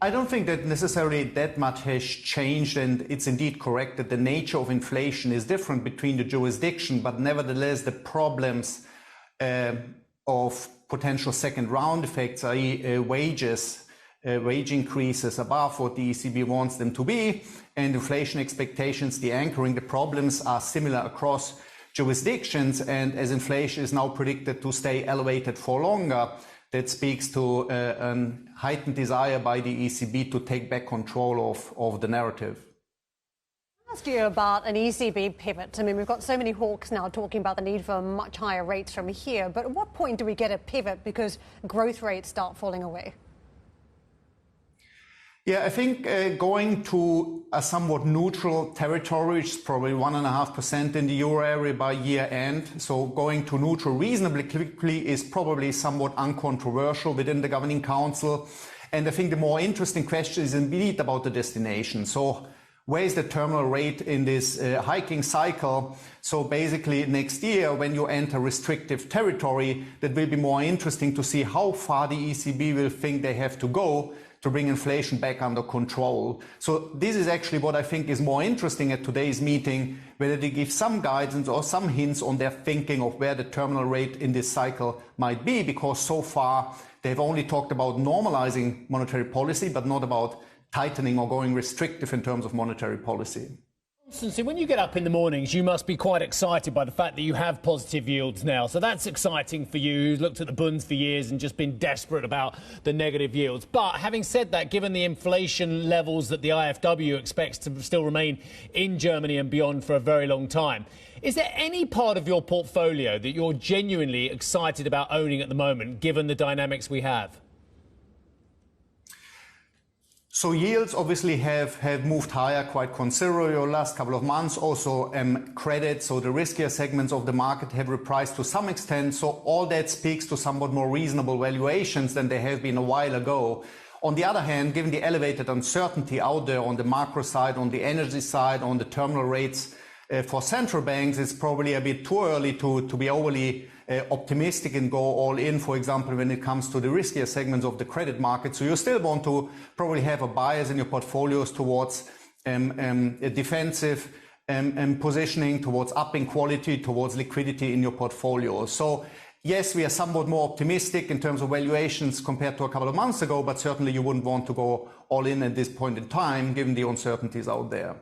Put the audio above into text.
I don't think that necessarily that much has changed, and it's indeed correct that the nature of inflation is different between the jurisdiction, but nevertheless the problems of potential second round effects, i.e. wage increases above what the ECB wants them to be, and inflation expectations, the anchoring, the problems are similar across jurisdictions, and as inflation is now predicted to stay elevated for longer, that speaks to a heightened desire by the ECB to take back control of the narrative. I'll ask you about an ECB pivot. I mean, we've got so many hawks now talking about the need for much higher rates from here, but at what point do we get a pivot because growth rates start falling away? Yeah, I think going to a somewhat neutral territory, which is probably 1.5% in the euro area by year end. So going to neutral reasonably quickly is probably somewhat uncontroversial within the Governing Council. And I think the more interesting question is indeed about the destination. So where is the terminal rate in this hiking cycle? So basically next year, when you enter restrictive territory, that will be more interesting to see how far the ECB will think they have to go to bring inflation back under control. So this is actually what I think is more interesting at today's meeting, whether they give some guidance or some hints on their thinking of where the terminal rate in this cycle might be, because so far they've only talked about normalizing monetary policy, but not about tightening or going restrictive in terms of monetary policy. Konstantin, when you get up in the mornings, you must be quite excited by the fact that you have positive yields now. So that's exciting for you, who's looked at the bunds for years and just been desperate about the negative yields. But having said that, given the inflation levels that the IFW expects to still remain in Germany and beyond for a very long time, is there any part of your portfolio that you're genuinely excited about owning at the moment, given the dynamics we have? So yields obviously have moved higher quite considerably over the last couple of months. Also credit, so the riskier segments of the market have repriced to some extent. So all that speaks to somewhat more reasonable valuations than they have been a while ago. On the other hand, given the elevated uncertainty out there on the macro side, on the energy side, on the terminal rates for central banks, it's probably a bit too early to be overly optimistic and go all in, for example, when it comes to the riskier segments of the credit market. So you still want to probably have a bias in your portfolios towards a defensive positioning, towards upping quality, towards liquidity in your portfolio. So yes, we are somewhat more optimistic in terms of valuations compared to a couple of months ago, but certainly you wouldn't want to go all in at this point in time, given the uncertainties out there.